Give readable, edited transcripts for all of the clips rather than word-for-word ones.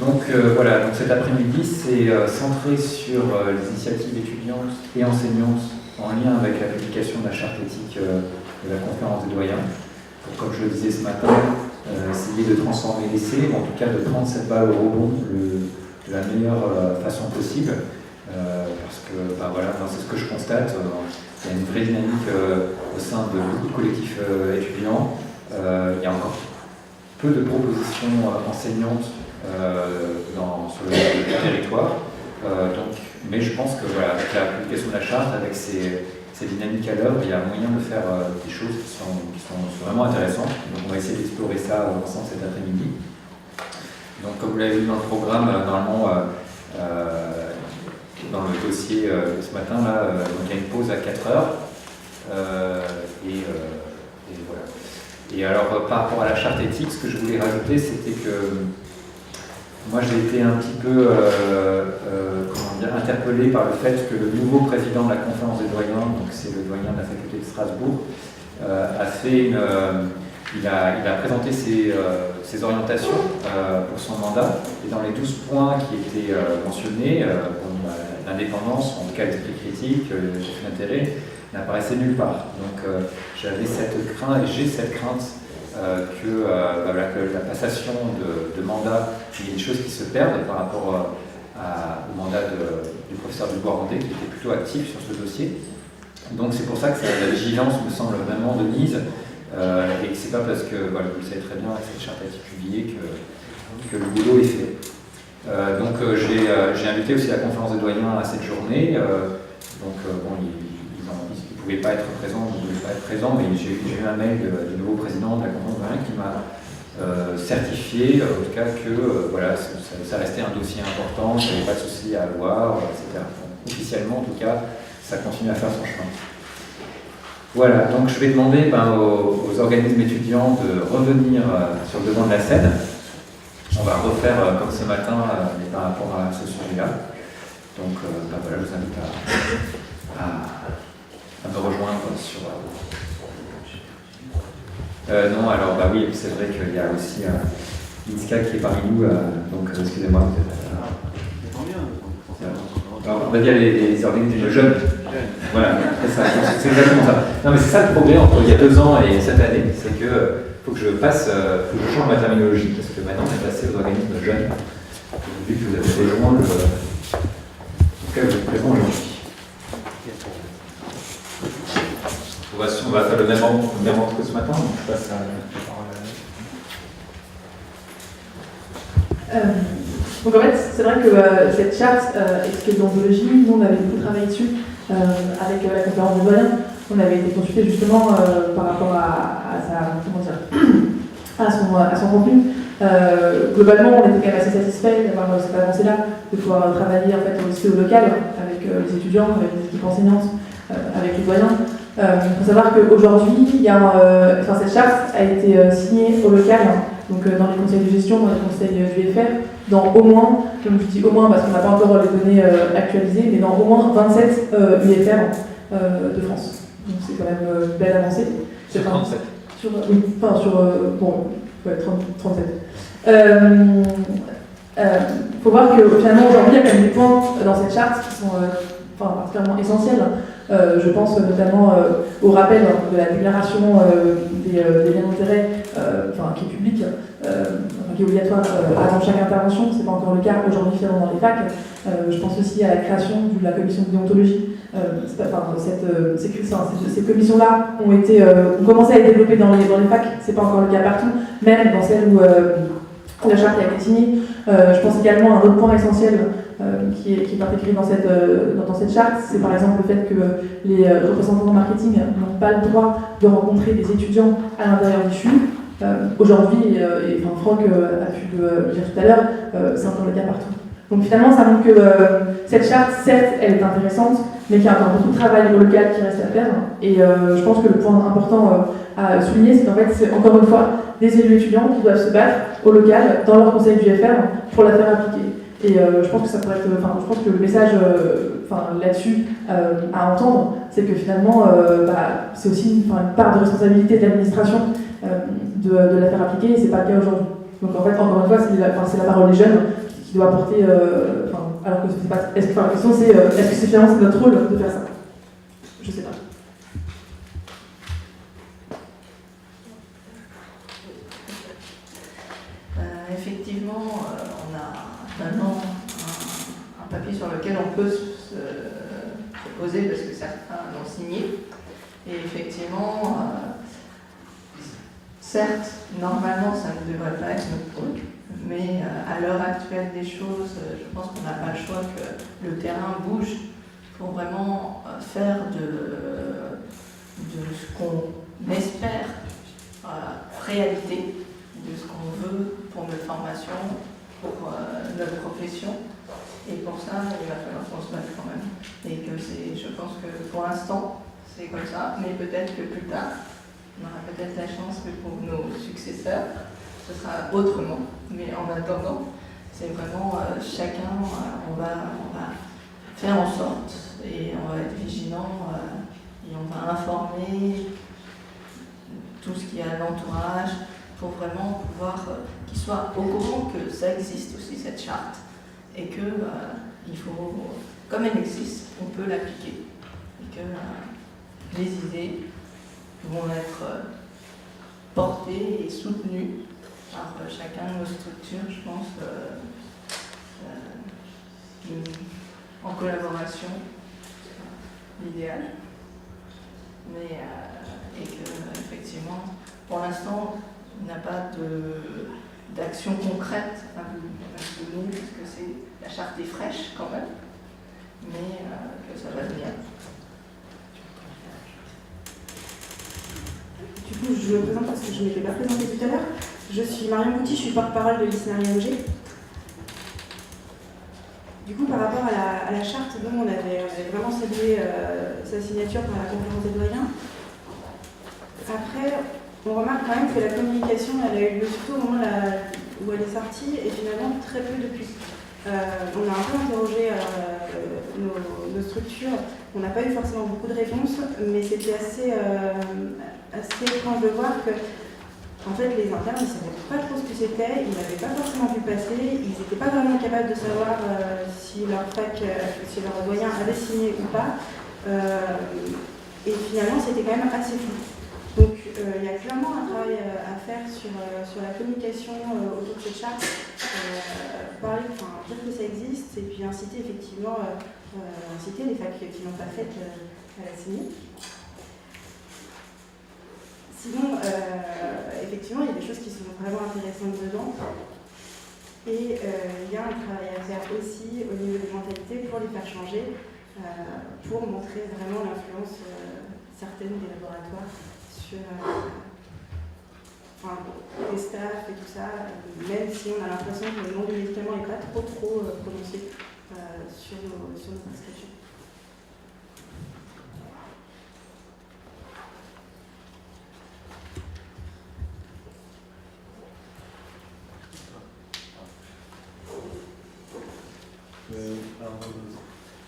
Donc voilà, donc cet après-midi, c'est centré sur les initiatives étudiantes et enseignantes en lien avec la publication de la charte éthique de la conférence des doyens. Pour, comme je le disais ce matin, essayer de transformer l'essai, ou en tout cas de prendre cette balle au rebond de la meilleure façon possible. Parce que voilà, c'est ce que je constate, il y a une vraie dynamique au sein de beaucoup de collectifs étudiants. Il y a encore peu de propositions enseignantes sur le territoire. Mais je pense que voilà, avec la publication de la charte, avec ces dynamiques à l'œuvre, il y a moyen de faire des choses qui sont vraiment intéressantes. Donc on va essayer d'explorer ça ensemble cet après-midi. Donc comme vous l'avez vu dans le programme, normalement, dans le dossier ce matin, là, donc il y a une pause à 4 heures. Et voilà. Et alors, par rapport à la charte éthique, ce que je voulais rajouter, c'était que moi j'ai été un petit peu interpellé par le fait que le nouveau président de la conférence des doyens, donc c'est le doyen de la faculté de Strasbourg, il a présenté ses orientations pour son mandat, et dans les 12 points qui étaient mentionnés, l'indépendance, en tout cas l'esprit critique, le gestion d'intérêt, n'apparaissait nulle part. Donc j'avais cette crainte, et j'ai cette crainte que la passation de mandat, il y ait des choses qui se perdent par rapport au mandat du professeur Dubois-Randé, qui était plutôt actif sur ce dossier. Donc c'est pour ça que la vigilance me semble vraiment de mise, et que c'est pas parce que, vous le savez très bien, avec cette charte a été publiée que le boulot est fait. Donc j'ai invité aussi la conférence des doyens à cette journée. Ils ne pouvaient pas être présents, ils ne devaient pas être présents, mais j'ai eu un mail du nouveau président de la conférence des doyens qui m'a certifié, en tout cas, que ça restait un dossier important, qu'il n'y avait pas de souci à avoir, etc. Donc, officiellement, en tout cas, ça continue à faire son chemin. Voilà, donc je vais demander aux organismes étudiants de revenir sur le devant de la scène. On va refaire comme ce matin, mais par rapport à ce sujet-là. Donc voilà, je vous invite à me rejoindre sur... non, alors oui, c'est vrai qu'il y a aussi Itzka qui est parmi nous, donc excusez-moi, alors, on va dire les organismes jeunes. Voilà, c'est exactement ça. Non, mais c'est ça le progrès entre il y a 2 ans et cette année, c'est que faut que je change ma terminologie, parce que maintenant on est passé aux organismes jeunes. Vu que vous avez rejoint en tout cas, vous êtes présent aujourd'hui. On va faire le même ordre que ce matin, donc je passe à la parole à donc en fait, c'est vrai que cette charte éthique d'ontologie, nous on avait beaucoup travaillé dessus avec la conférence des doyens. On avait été consulté justement par rapport à son contenu. Globalement, on était quand même assez satisfait d'avoir cette avancée-là, de pouvoir travailler en fait aussi au local avec les étudiants, avec les équipes enseignantes, avec les doyens. Il faut savoir qu'aujourd'hui, cette charte a été signée au local, donc dans les conseils de gestion, dans les conseils du FR, dans au moins, comme je dis au moins parce qu'on n'a pas encore les données actualisées, mais dans au moins 27 UFR de France. Donc c'est quand même une belle avancée. Sur 37. Ouais, 37. Faut voir que finalement aujourd'hui il y a quand même des points dans cette charte qui sont particulièrement essentiels. Je pense notamment au rappel de la déclaration des liens d'intérêt qui est publique, qui est obligatoire avant chaque intervention. Ce n'est pas encore le cas aujourd'hui dans les facs. Je pense aussi à la création de la commission de déontologie. Ces commissions-là ont commencé à être développées dans les facs. Ce n'est pas encore le cas partout, même dans celles où la charte a été signée. Je pense également à un autre point essentiel qui est intégré dans cette charte, c'est par exemple le fait que les représentants marketing n'ont pas le droit de rencontrer des étudiants à l'intérieur du FU. Aujourd'hui, Franck a pu le dire tout à l'heure, c'est encore le cas partout. Donc finalement, ça montre que cette charte, certes, elle est intéressante, mais qu'il y a encore beaucoup de travail au local qui reste à faire. Et je pense que le point important à souligner, c'est qu'en fait, c'est encore une fois des élus étudiants qui doivent se battre au local, dans leur conseil du FR, pour la faire appliquer. Et je pense que ça pourrait être, je pense que le message là-dessus à entendre, c'est que finalement, c'est aussi une part de responsabilité de l'administration de la faire appliquer, et c'est pas le cas aujourd'hui. Donc en fait, encore une fois, c'est la parole des jeunes qui doit apporter, alors que c'est pas. Est-ce que la question c'est est-ce que c'est finalement c'est notre rôle de faire ça? Je sais pas. Effectivement, on a maintenant un papier sur lequel on peut se poser parce que certains l'ont signé. Et effectivement, certes, normalement, ça ne devrait pas être notre rôle, mais à l'heure actuelle des choses, je pense qu'on n'a pas le choix que le terrain bouge pour vraiment faire de ce qu'on espère réalité, de ce qu'on veut pour notre formation, pour notre profession. Et pour ça, il va falloir qu'on se batte quand même. Et que je pense que pour l'instant, c'est comme ça, mais peut-être que plus tard, on aura peut-être la chance que pour nos successeurs, ce sera autrement. Mais en attendant, c'est vraiment chacun, on va faire en sorte, et on va être vigilant, et on va informer tout ce qui est à l'entourage, pour vraiment pouvoir qu'ils soient au courant que ça existe aussi, cette charte, et que il faut, comme elle existe, on peut l'appliquer, et que les idées vont être portées et soutenues par chacun de nos structures, je pense, en collaboration, l'idéal. Mais et que effectivement, pour l'instant, on n'a pas d'action concrète à vous donner, parce que la charte est fraîche quand même, mais que ça va venir. Du coup, je me présente parce que je ne m'étais pas présentée tout à l'heure. Je suis Marion Bouty, je suis porte-parole de l'ISNARI MG. Du coup, par rapport à la charte, dont on avait vraiment salué sa signature par la conférence des doyens. Après, on remarque quand même que la communication, elle a eu lieu surtout au moment où elle est sortie, et finalement très peu depuis. On a un peu interrogé nos structures, on n'a pas eu forcément beaucoup de réponses, mais c'était assez étrange de voir que en fait, les internes, ils ne savaient pas trop ce que c'était, ils n'avaient pas forcément vu passer, ils n'étaient pas vraiment capables de savoir si leur fac, si leur doyen avait signé ou pas. Et finalement, c'était quand même assez flou. Donc, il y a clairement un travail à faire sur la communication autour de cette charte, dire que ça existe, et puis inciter effectivement inciter les facs qui n'ont pas fait à la signer. Sinon, effectivement, il y a des choses qui sont vraiment intéressantes dedans. Et il y a un travail à faire aussi au niveau des mentalités pour les faire changer, pour montrer vraiment l'influence certaine des laboratoires sur les staffs et tout ça, même si on a l'impression que le nom du médicament n'est pas trop prononcé sur nos prescriptions.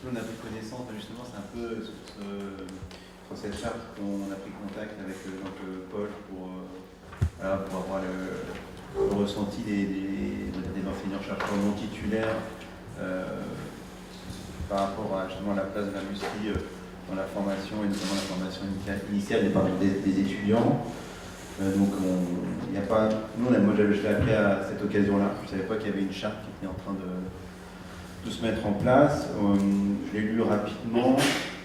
Nous, on a pris connaissance, justement, c'est un peu sur cette charte qu'on a pris contact avec Paul pour avoir le ressenti des enseignants-chercheurs non titulaires par rapport à justement la place de l'industrie dans la formation, et notamment la formation initiale des étudiants. Donc, il n'y a pas. Nous, moi, je l'ai appris à cette occasion-là. Je ne savais pas qu'il y avait une charte qui était en train de se mettre en place. Je l'ai lu rapidement.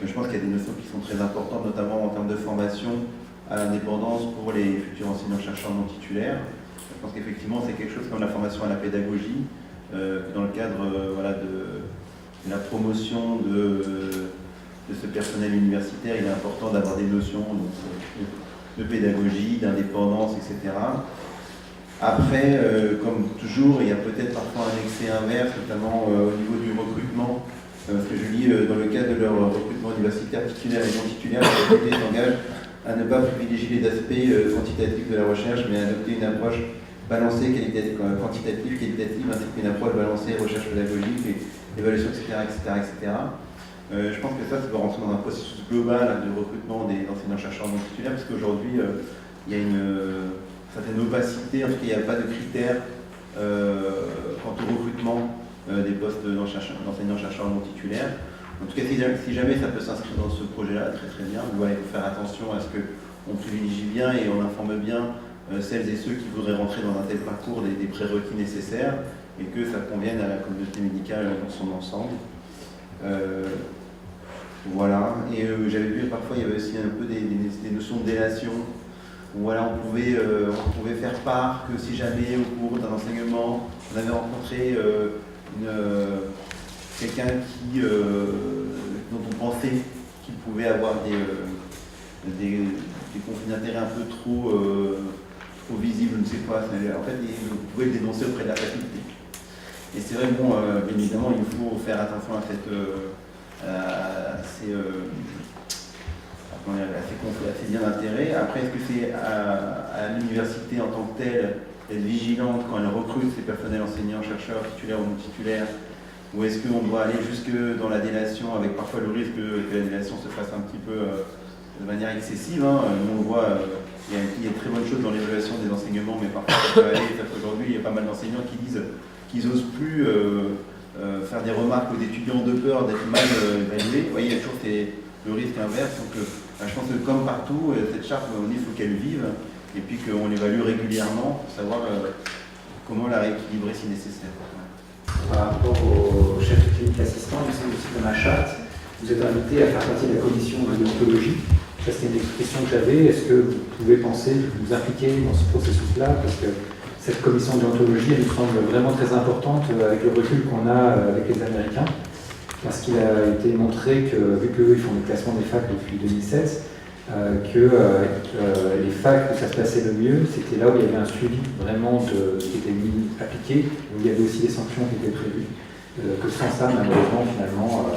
Je pense qu'il y a des notions qui sont très importantes, notamment en termes de formation à l'indépendance pour les futurs enseignants-chercheurs non titulaires. Je pense qu'effectivement, c'est quelque chose comme la formation à la pédagogie, dans le cadre de la promotion de ce personnel universitaire, il est important d'avoir des notions de pédagogie, d'indépendance, etc. Après, comme toujours, il y a peut-être parfois un excès inverse, notamment au niveau du recrutement, parce que je lis dans le cadre de leur recrutement universitaire titulaire et non titulaire, les facultés s'engagent à ne pas privilégier les aspects quantitatifs de la recherche, mais à adopter une approche balancée, quantitative, qualitative, ainsi qu'une approche balancée, recherche pédagogique, évaluation, etc. Je pense que ça doit rentrer dans un processus global de recrutement des enseignants-chercheurs non titulaires, parce qu'aujourd'hui, il y a une certaine opacité, en tout cas il n'y a pas de critères quant au recrutement des postes d'enseignants-chercheurs non titulaires. En tout cas, si jamais ça peut s'inscrire dans ce projet-là, très très bien. Voilà, il faut faire attention à ce qu'on privilégie bien et on informe bien celles et ceux qui voudraient rentrer dans un tel parcours des prérequis nécessaires et que ça convienne à la communauté médicale dans son ensemble. Voilà, et j'avais vu parfois il y avait aussi un peu des notions de délation. Voilà, on pouvait faire part que si jamais au cours d'un enseignement on avait rencontré quelqu'un dont on pensait qu'il pouvait avoir des conflits d'intérêts un peu trop visibles, je ne sais pas. En fait, vous pouvez le dénoncer auprès de la faculté. Et c'est vrai, bon, bien évidemment, il faut faire attention à ces liens d'intérêt. Après, est-ce que c'est à l'université en tant que telle d'être vigilante quand elle recrute ses personnels enseignants, chercheurs, titulaires ou non titulaires, ou est-ce qu'on doit aller jusque dans la délation avec parfois le risque que la délation se fasse un petit peu de manière excessive, hein. On le voit, il y a de très bonnes choses dans l'évaluation des enseignements, mais parfois ça peut aller. Aujourd'hui, il y a pas mal d'enseignants qui disent qu'ils n'osent plus faire des remarques aux étudiants de peur d'être mal évalués. Vous voyez, il y a toujours le risque inverse. Donc, je pense que comme partout, cette charte, il faut qu'elle vive et puis qu'on l'évalue régulièrement pour savoir comment la rééquilibrer si nécessaire. Par rapport au chef de clinique assistant, il me semble aussi dans la charte, vous êtes invité à faire partie de la commission de déontologie. Ça, c'était une question que j'avais. Est-ce que vous pouvez penser vous impliquer dans ce processus-là? Parce que cette commission de déontologie, elle nous semble vraiment très importante avec le recul qu'on a avec les Américains. Parce qu'il a été montré que, vu qu'eux, ils font le classement des facs depuis 2007, les facs où ça se passait le mieux, c'était là où il y avait un suivi vraiment qui était appliqué, où il y avait aussi des sanctions qui étaient prévues. Que sans ça, malheureusement, finalement,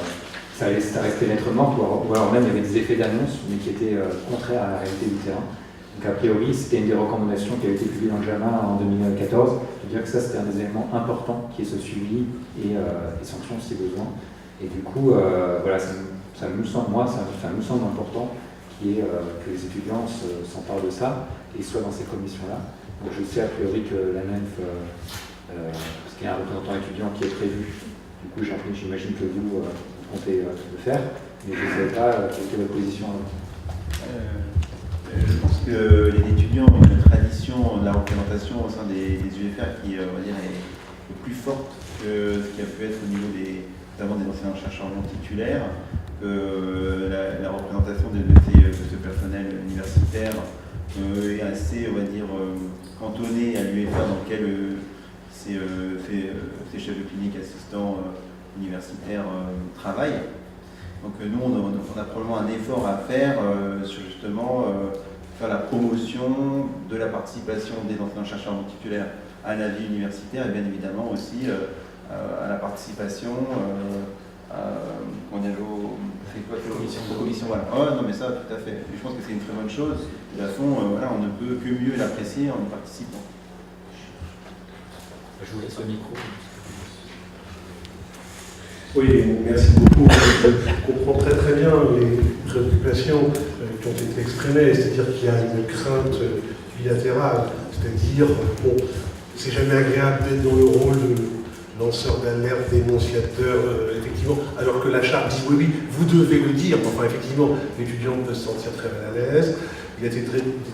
ça restait lettre morte, ou alors même il y avait des effets d'annonce, mais qui étaient contraires à la réalité du terrain. Donc a priori, c'était une des recommandations qui avait été publiée dans le JAMA en 2014, de dire que ça c'était un des éléments importants, qui est ce suivi et sanctions si besoin. Et du coup, voilà, ça nous semble important que les étudiants s'emparent de ça et soient dans ces commissions-là. Donc je sais a priori que la MENF, parce qu'il y a un représentant étudiant qui est prévu, du coup j'imagine que vous comptez le faire, mais je ne savais pas quelle était votre position. Je pense que les étudiants ont une tradition de la représentation au sein des UFR qui, on va dire, est plus forte que ce qui a pu être au niveau notamment des enseignants-chercheurs non titulaires, que la représentation de ce personnel universitaire est assez, on va dire, cantonnée à l'UFR dans lequel ces chefs de clinique assistants universitaires travaillent. Donc nous, on a probablement un effort à faire sur justement faire la promotion de la participation des enseignants-chercheurs non titulaires à la vie universitaire et bien évidemment aussi à la participation aux commissions. Voilà. Oh, non mais ça, tout à fait. Je pense que c'est une très bonne chose. De toute façon, voilà, on ne peut que mieux l'apprécier en y participant. Je vous laisse le micro. Oui, merci beaucoup. Je comprends très très bien les préoccupations qui ont été exprimées, c'est-à-dire qu'il y a une crainte bilatérale, c'est-à-dire, bon, c'est jamais agréable d'être dans le rôle de lanceur d'alerte, dénonciateur, effectivement, alors que la charte dit oui, vous devez le dire. Enfin, effectivement, l'étudiant peut se sentir très mal à l'aise. Il a été dit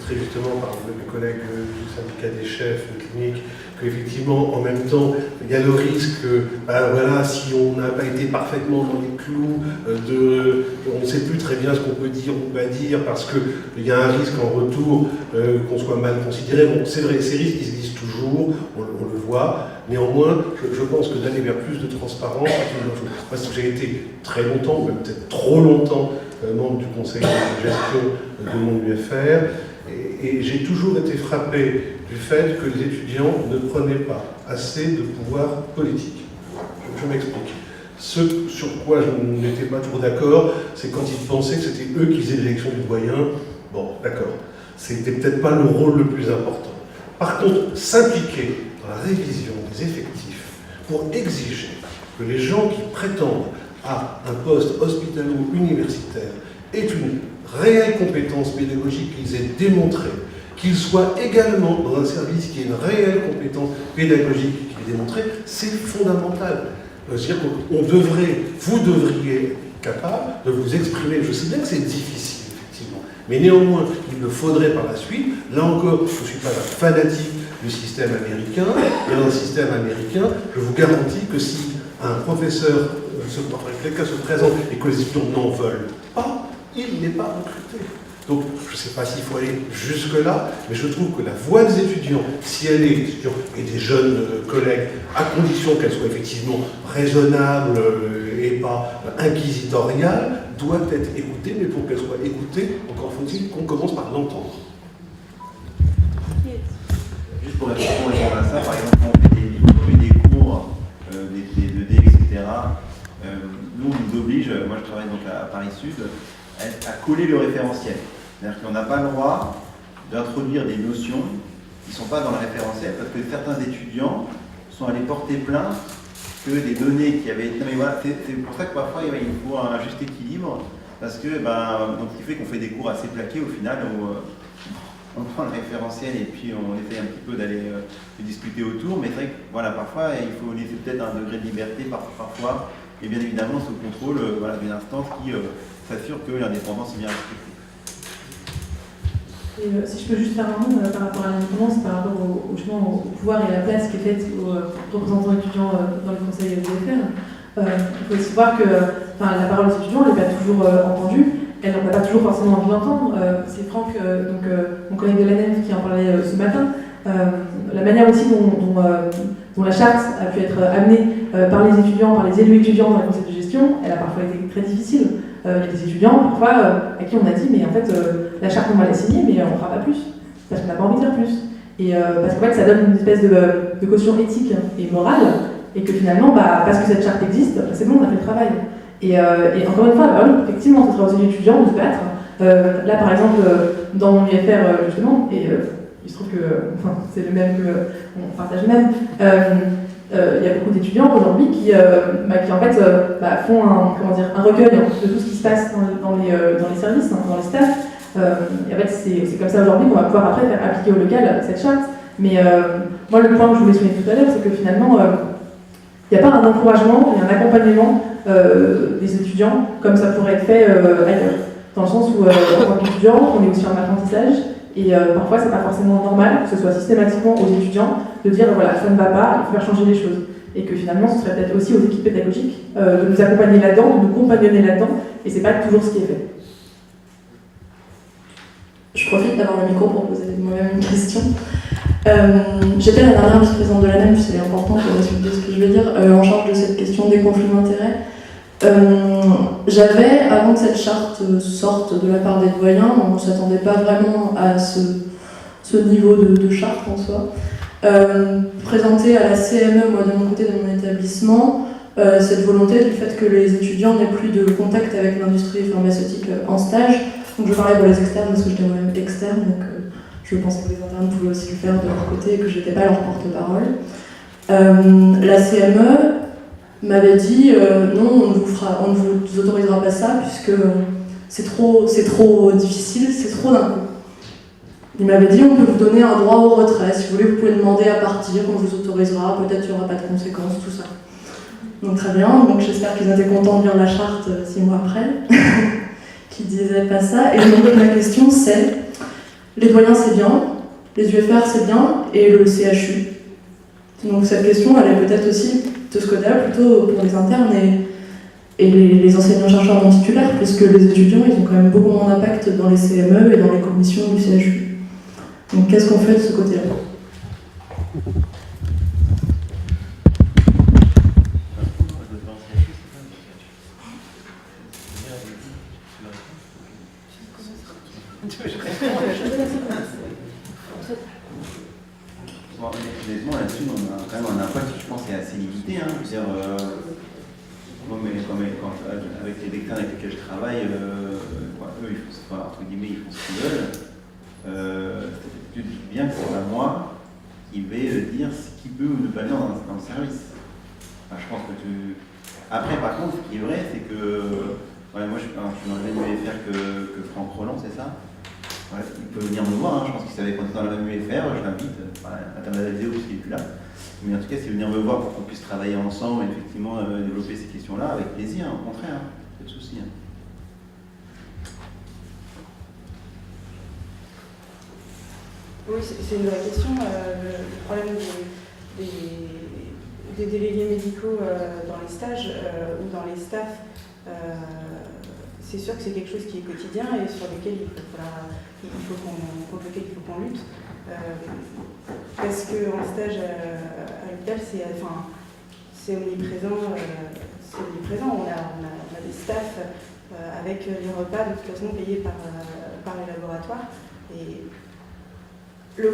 très justement par mes collègues du syndicat des chefs de clinique qu'effectivement, en même temps, il y a le risque que, voilà, si on n'a pas été parfaitement dans les clous, on ne sait plus très bien ce qu'on peut dire ou pas dire parce qu'il y a un risque en retour qu'on soit mal considéré. Bon, c'est vrai, ces risques, ils existent toujours, on le voit. Néanmoins, je pense que d'aller vers plus de transparence, parce que j'ai été très longtemps, même peut-être trop longtemps, membre du conseil de gestion de mon UFR, et j'ai toujours été frappé du fait que les étudiants ne prenaient pas assez de pouvoir politique. Je m'explique. Ce sur quoi je n'étais pas trop d'accord, c'est quand ils pensaient que c'était eux qui faisaient l'élection du doyen. Bon, d'accord. C'était peut-être pas le rôle le plus important. Par contre, s'impliquer dans la révision des effectifs pour exiger que les gens qui prétendent à un poste hospitalo-universitaire aient une réelle compétence pédagogique qu'ils aient démontré, qu'il soit également dans un service qui a une réelle compétence pédagogique qui est démontrée, c'est fondamental. C'est-à-dire qu'on devrait, vous devriez être capable de vous exprimer. Je sais bien que c'est difficile, effectivement, mais néanmoins, il le faudrait par la suite. Là encore, je ne suis pas un fanatique du système américain, et dans le système américain, je vous garantis que si un professeur, quelqu'un se présente et que les étudiants n'en veulent pas, il n'est pas recruté. Donc, je ne sais pas s'il faut aller jusque-là, mais je trouve que la voix des étudiants, si elle est, et des jeunes collègues, à condition qu'elle soit effectivement raisonnable et pas inquisitoriale, doit être écoutée, mais pour qu'elle soit écoutée, encore faut-il qu'on commence par l'entendre. Juste pour répondre à ça, par exemple, quand on fait des cours, des 2D, etc., nous, on nous oblige, moi je travaille donc à Paris Sud, à coller le référentiel. C'est-à-dire qu'on n'a pas le droit d'introduire des notions qui ne sont pas dans le référentiel, parce que certains étudiants sont allés porter plainte que des données qui avaient été... Non mais voilà, c'est pour ça que parfois il faut un juste équilibre, parce que donc, ce qui fait qu'on fait des cours assez plaqués au final, où on prend le référentiel et puis on essaie un petit peu d'aller discuter autour, mais c'est vrai que voilà, parfois il faut laisser peut-être un degré de liberté parfois, et bien évidemment sous contrôle d'une instance qui s'assure que l'indépendance est bien respectée. Et, si je peux juste faire un mot par rapport à l'indépendance, par rapport au pouvoir et à la place qui est faite aux représentants étudiants dans le conseil de l'UFR, il faut aussi voir que la parole des étudiants n'est pas toujours entendue, on n'a pas toujours forcément envie d'entendre. C'est Franck, mon collègue de l'ANEF, qui en parlait ce matin. La manière aussi dont la charte a pu être amenée par les étudiants, par les élus étudiants dans le conseil de gestion, elle a parfois été très difficile. Il y a des étudiants, parfois, à qui on a dit, mais en fait, la charte, on va la signer, mais on ne fera pas plus, parce qu'on n'a pas envie de dire plus. Et parce qu'en fait, ça donne une espèce de caution éthique et morale, et que finalement, parce que cette charte existe, c'est bon, on a fait le travail. Et encore une fois, effectivement, ce sera aux étudiants de se battre. Là, par exemple, dans mon UFR, justement, et il se trouve que c'est le même qu'on partage le même, il y a beaucoup d'étudiants aujourd'hui qui en fait font un recueil de tout ce qui se passe dans les services, dans les staffs. Et en fait, c'est comme ça aujourd'hui qu'on va pouvoir après faire appliquer au local cette charte. Mais moi, le point que je voulais souligner tout à l'heure, c'est que finalement, il n'y a pas un encouragement et un accompagnement des étudiants comme ça pourrait être fait ailleurs. Dans le sens où, en tant qu'étudiant, on est aussi en apprentissage. Et parfois, c'est pas forcément normal que ce soit systématiquement aux étudiants de dire voilà, ça ne va pas, il faut faire changer les choses. Et que finalement, ce serait peut-être aussi aux équipes pédagogiques de nous accompagner là-dedans, de nous compagnonner là-dedans, et c'est pas toujours ce qui est fait. Je profite d'avoir le micro pour poser moi-même une question. J'étais la dernière vice-présidente de l'ANEM, c'est important pour expliquer ce que je vais dire, en charge de cette question des conflits d'intérêts. J'avais, avant que cette charte sorte de la part des doyens, on ne s'attendait pas vraiment à ce niveau de charte en soi, présenté à la CME, moi de mon côté, de mon établissement, cette volonté du fait que les étudiants n'aient plus de contact avec l'industrie pharmaceutique en stage. Donc je parlais pour les externes parce que j'étais moi-même externe, donc je pensais que les internes pouvaient aussi le faire de leur côté et que je n'étais pas leur porte-parole. La CME m'avait dit non, on ne vous autorisera pas ça puisque c'est trop difficile, c'est trop d'un coup. Il m'avait dit on peut vous donner un droit au retrait, si vous voulez vous pouvez demander à partir, on vous autorisera, peut-être qu'il n'y aura pas de conséquences, tout ça. Donc très bien, donc j'espère qu'ils étaient contents de lire la charte 6 mois après, qui disait pas ça. Et donc ma question c'est, les doyens c'est bien, les UFR c'est bien, et le CHU. Donc cette question elle est peut-être aussi de ce côté-là plutôt pour les internes et les enseignants-chercheurs non titulaires, puisque les étudiants ils ont quand même beaucoup moins d'impact dans les CME et dans les commissions du CHU. Donc qu'est-ce qu'on fait de ce côté-là ? Honnêtement, là-dessus, on a quand même un impact, je pense, qui est assez limité. Je veux dire, moi, avec les externes avec lesquels je travaille, eux, ils font, entre guillemets, ils font ce qu'ils veulent. Tu te dis bien que c'est pas moi qui vais dire ce qui peut ou ne pas dire dans le service. Enfin, je pense que tu... Après, par contre, ce qui est vrai, c'est que... moi, je suis dans le même UFR que Franck Roland, c'est ça ? Ouais, il peut venir me voir, hein. Je pense qu'il savait qu'on était dans la même UFR, je l'invite, à Tamadadéo parce qu'il n'est plus là. Mais en tout cas, s'il veut venir me voir pour qu'on puisse travailler ensemble et effectivement développer ces questions-là, avec plaisir, au contraire, pas de souci. Hein. Oui, c'est une vraie question. Le problème des délégués médicaux dans les stages ou dans les staffs, c'est sûr que c'est quelque chose qui est quotidien et sur lequel il faut qu'on lutte. Parce qu'en stage à l'hôpital, c'est omniprésent. On a des staffs avec les repas de toute façon payés par les laboratoires. Et le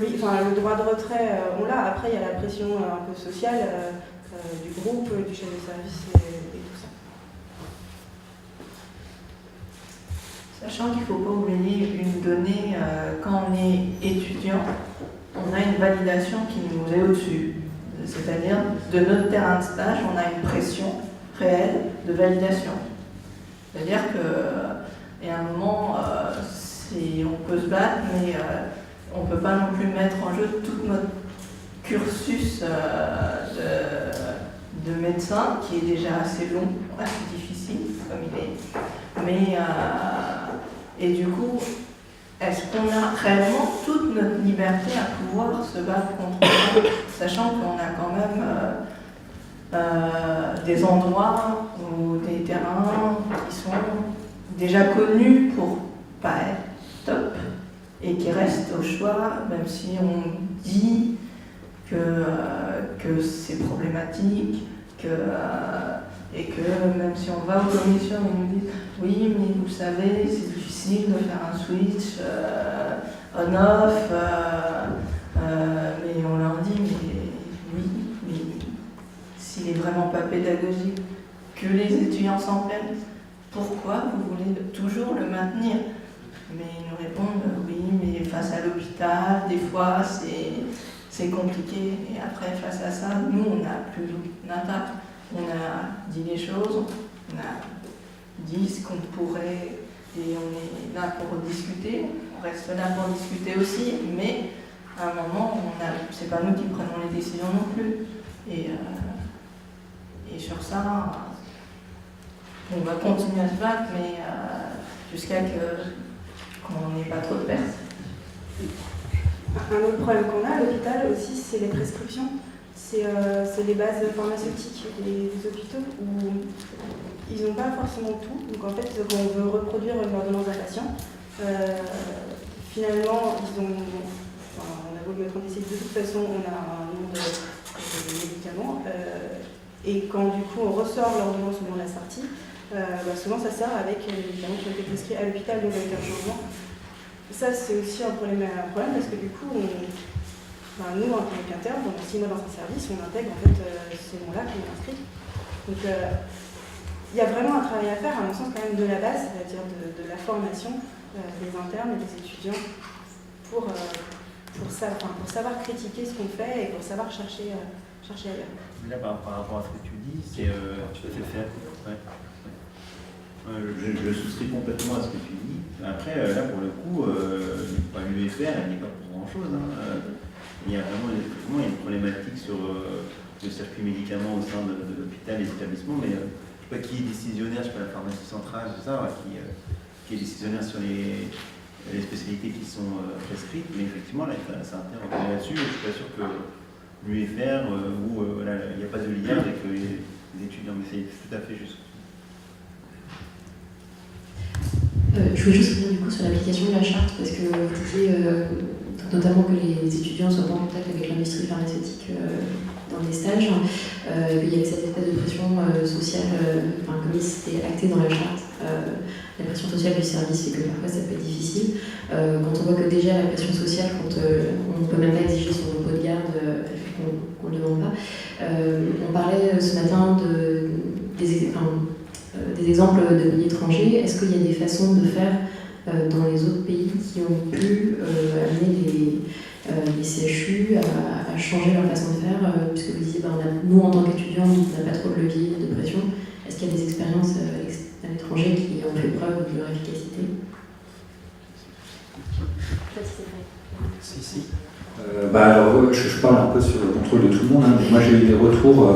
droit de retrait, on l'a. Après, il y a la pression un peu sociale du groupe, du chef de service et tout ça. Sachant qu'il ne faut pas oublier une donnée, quand on est étudiant, on a une validation qui nous est au-dessus. C'est-à-dire, de notre terrain de stage, on a une pression réelle de validation. C'est-à-dire qu'à un moment, on peut se battre, mais on ne peut pas non plus mettre en jeu tout notre cursus de médecin, qui est déjà assez long, assez difficile, comme il est. Mais, et du coup, est-ce qu'on a réellement toute notre liberté à pouvoir se battre contre ça, sachant qu'on a quand même des endroits ou des terrains qui sont déjà connus pour pas être top et qui restent au choix, même si on dit que c'est problématique, et que même si on va aux commissions, ils nous disent oui, mais vous savez, c'est difficile de faire un switch on-off, mais on leur dit mais s'il est vraiment pas pédagogique, que les étudiants s'en plaignent, pourquoi vous voulez toujours le maintenir? Mais ils nous répondent oui, mais face à l'hôpital, des fois c'est compliqué, et après face à ça, nous on n'a plus d'impact. On a dit les choses, on a dit ce qu'on pourrait, et on est là pour discuter, on reste là pour discuter aussi, mais à un moment, c'est pas nous qui prenons les décisions non plus. Et sur ça, on va continuer à se battre, mais jusqu'à qu'on n'ait pas trop de pertes. Un autre problème qu'on a à l'hôpital aussi, c'est les prescriptions. C'est les bases pharmaceutiques des hôpitaux où ils n'ont pas forcément tout. Donc en fait, quand on veut reproduire une ordonnance d'un patient, finalement, on a beau mettre en décide, de toute façon, on a un nombre de médicaments. Et quand du coup on ressort l'ordonnance au moment de la sortie, souvent ça sort avec les médicaments qui ont été prescrits à l'hôpital, donc avec un changement. Ça, c'est aussi un problème parce que du coup, nous, en tant qu'interne, pendant 6 mois dans un service, on intègre en fait ces noms-là qui sont inscrits. Donc il y a vraiment un travail à faire, à mon sens, quand même de la base, c'est-à-dire de la formation des internes et des étudiants pour savoir critiquer ce qu'on fait et pour savoir chercher ailleurs. Là, par rapport à ce que tu dis, c'est faire. Ouais. Je souscris complètement à ce que tu dis. Après, là, pour le coup, l'UFR, elle n'est pas pour grand-chose. Hein. Il y a vraiment une problématique sur le circuit médicaments au sein de l'hôpital et des établissements, mais je ne sais pas qui est décisionnaire, je ne sais pas, la pharmacie centrale, tout ça, qui est décisionnaire sur les spécialités qui sont prescrites, mais effectivement, là, ça interroge là-dessus, et je ne suis pas sûr que l'UFR, où il n'y a pas de lien avec les étudiants, mais c'est tout à fait juste. Je voulais juste revenir du coup sur l'application de la charte, parce que vous disiez notamment que les étudiants soient pas en contact avec l'industrie pharmaceutique dans les stages. Il y avait cette espèce de pression sociale, comme c'était acté dans la charte, la pression sociale du service, et que parfois ça peut être difficile. Quand on voit que déjà la pression sociale, quand on ne peut même pas exiger son repos de garde, elle fait qu'on ne le demande pas. On parlait ce matin des exemples de pays étrangers. Est-ce qu'il y a des façons de faire dans les autres pays qui ont pu amener les CHU à changer leur façon de faire, puisque vous disiez, nous en tant qu'étudiants, on n'a pas trop de levier de pression. Est-ce qu'il y a des expériences à l'étranger qui ont fait preuve de leur efficacité ? ici. Alors, je parle un peu sur le contrôle de tout le monde, hein, mais moi j'ai eu des retours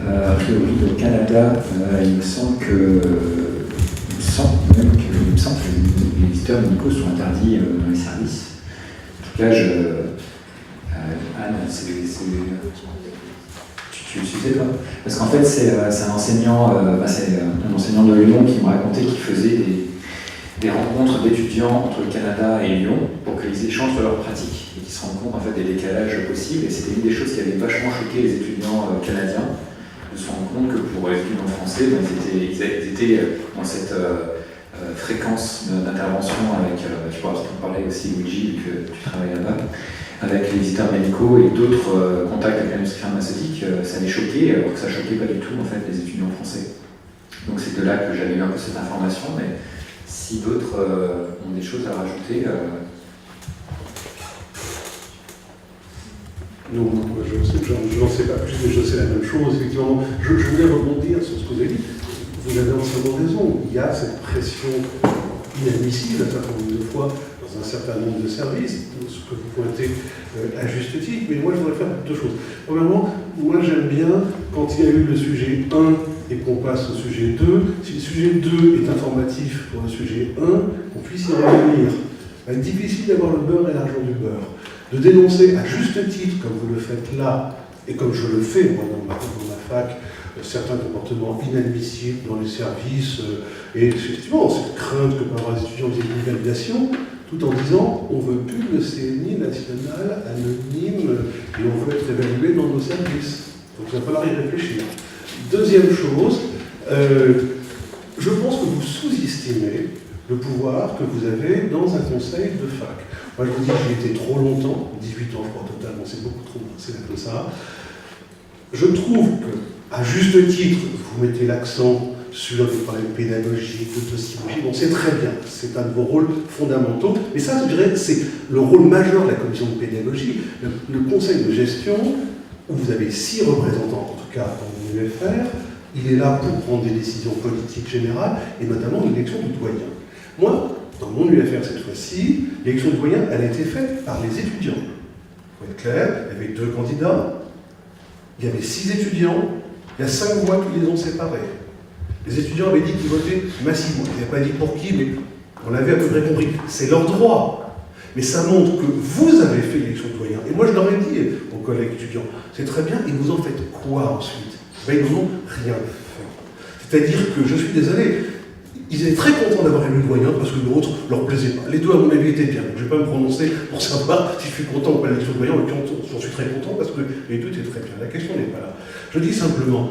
a priori au Canada. Il me semble que les visiteurs médicaux sont interdits dans les services. En tout cas, Anne, tu le suivais toi? Parce qu'en fait, c'est un enseignant, un enseignant de Lyon qui m'a raconté qu'il faisait des rencontres d'étudiants entre le Canada et Lyon pour qu'ils échangent sur leurs pratiques et qu'ils se rendent compte en fait des décalages possibles. Et c'était une des choses qui avait vachement choqué les étudiants canadiens, de se rendre compte que pour les étudiants français, ils étaient dans cette fréquence d'intervention avec, tu pourras en parler aussi, Luigi, vu que tu travailles là-bas, avec les visiteurs médicaux et d'autres contacts avec l'industrie pharmaceutique, ça les choquait, alors que ça choquait pas du tout en fait les étudiants français. Donc c'est de là que j'avais eu un peu cette information, mais si d'autres ont des choses à rajouter. Non, je n'en sais pas plus, mais je sais la même chose. Effectivement, je voulais rebondir sur ce que vous avez dit. Vous avez entièrement raison. Il y a cette pression inadmissible un certain nombre de fois dans un certain nombre de services, ce que vous pointez à juste titre. Mais moi, je voudrais faire deux choses. Premièrement, moi, j'aime bien quand il y a eu le sujet 1 et qu'on passe au sujet 2. Si le sujet 2 est informatif pour le sujet 1, qu'on puisse y revenir. Il est difficile d'avoir le beurre et l'argent du beurre. De dénoncer à juste titre, comme vous le faites là, et comme je le fais moi dans ma fac, certains comportements inadmissibles dans les services, et effectivement cette crainte que peuvent avoir les étudiants vis-à-vis de validation, tout en disant on ne veut plus de CNI national, anonyme, et on veut être évalué dans nos services. Donc il va falloir y réfléchir. Deuxième chose, je pense que vous sous-estimez le pouvoir que vous avez dans un conseil de fac. Moi, je vous dis que j'y étais trop longtemps, 18 ans, je crois, totalement, c'est beaucoup trop, c'est comme ça. Je trouve que, à juste titre, vous mettez l'accent sur des problèmes pédagogiques, de dossiologie, bon, c'est très bien, c'est un de vos rôles fondamentaux, mais ça, je dirais, c'est le rôle majeur de la commission de pédagogie, le conseil de gestion, où vous avez 6 représentants, en tout cas, dans l'UFR, il est là pour prendre des décisions politiques générales, et notamment l'élection du doyen. Moi, dans mon UFR cette fois-ci, l'élection du doyen, elle a été faite par les étudiants. Il faut être clair, il y avait 2 candidats, il y avait 6 étudiants, il y a 5 voix qui les ont séparés. Les étudiants avaient dit qu'ils votaient massivement. Ils n'avaient pas dit pour qui, mais on l'avait à peu près compris. C'est leur droit. Mais ça montre que vous avez fait l'élection de doyen. Et moi, je leur ai dit aux collègues étudiants, c'est très bien, et vous en faites quoi ensuite? Ben, ils n'en ont rien fait. C'est-à-dire que, je suis désolé, ils étaient très contents d'avoir élu le doyen parce que l'autre ne leur plaisait pas. Les deux, à mon avis, étaient bien. Je ne vais pas me prononcer pour savoir si je suis content ou pas de l'élection de doyen. J'en suis très content parce que les deux étaient très bien. La question n'est pas là. Je dis simplement,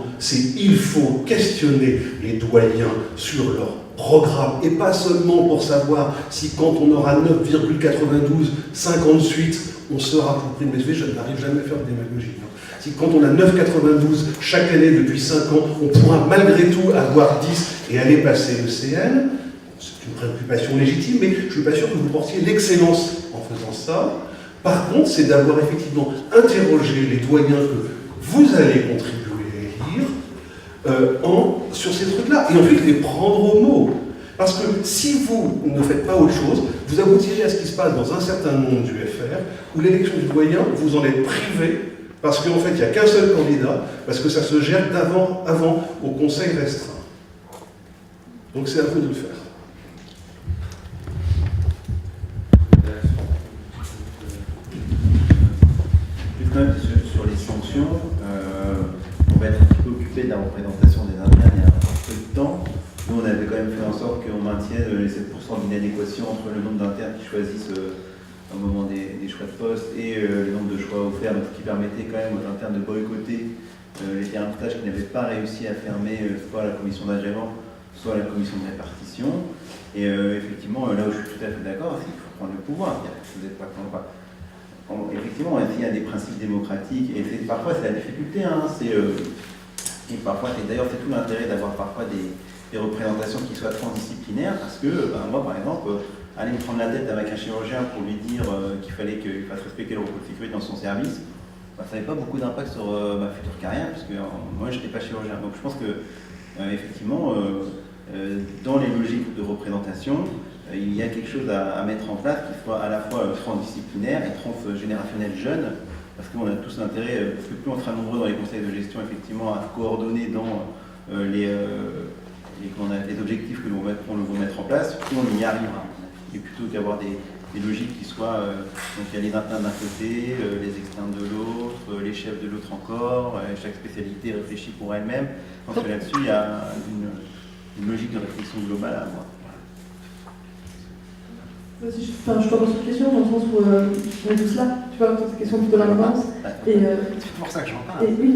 il faut questionner les doyens sur leur programme et pas seulement pour savoir si quand on aura 9,92, 58, on sera pour prime SV. Je n'arrive jamais à faire de démagogie. Si quand on a 9,92 chaque année depuis 5 ans, on pourra malgré tout avoir 10 et aller passer le CN, c'est une préoccupation légitime, mais je ne suis pas sûr que vous portiez l'excellence en faisant ça. Par contre, c'est d'avoir effectivement interrogé les doyens que vous allez contribuer à élire sur ces trucs-là, et ensuite les prendre au mot. Parce que si vous ne faites pas autre chose, vous aboutirez à ce qui se passe dans un certain nombre d'UFR, où l'élection du doyen, vous en êtes privé, parce qu'en fait, il n'y a qu'un seul candidat, parce que ça se gère avant au conseil restreint. Donc c'est à vous de le faire. Juste quand même sur les sanctions, on va être un petit peu occupé de la représentation des internes il y a un peu de temps. Nous, on avait quand même fait en sorte qu'on maintienne les 7% d'inadéquation entre le nombre d'internes qui choisissent au moment des choix de poste et le nombre de choix offerts, donc qui permettait quand même aux internes de boycotter les terrains de stage qui n'avaient pas réussi à fermer soit la commission d'agrément, soit la commission de répartition. Et effectivement, là où je suis tout à fait d'accord, c'est qu'il faut prendre le pouvoir. Vous n'êtes pas effectivement, il y a des principes démocratiques, et parfois c'est la difficulté, hein, et parfois, d'ailleurs, c'est tout l'intérêt d'avoir parfois des représentations qui soient transdisciplinaires, parce que moi, par exemple, aller me prendre la tête avec un chirurgien pour lui dire qu'il fallait qu'il fasse respecter le repos de sécurité dans son service, ça n'avait pas beaucoup d'impact sur ma future carrière, puisque moi, je n'étais pas chirurgien. Donc je pense que, effectivement, dans les logiques de représentation, il y a quelque chose à mettre en place qui soit à la fois transdisciplinaire et transgénérationnel jeune, parce qu'on a tous l'intérêt, parce que plus on sera nombreux dans les conseils de gestion, effectivement, à coordonner dans les objectifs que l'on va mettre en place, plus on y arrivera. Et plutôt qu'avoir des logiques qui soient, donc il y a les internes d'un côté, les externes de l'autre, les chefs de l'autre encore, chaque spécialité réfléchit pour elle-même. Je pense que là-dessus, il y a une logique de réflexion globale à avoir. Je t'en pose une question dans le sens où on est tous là, tu vois, cette question plutôt l'avance. C'est pour ça que j'en parle. Et oui.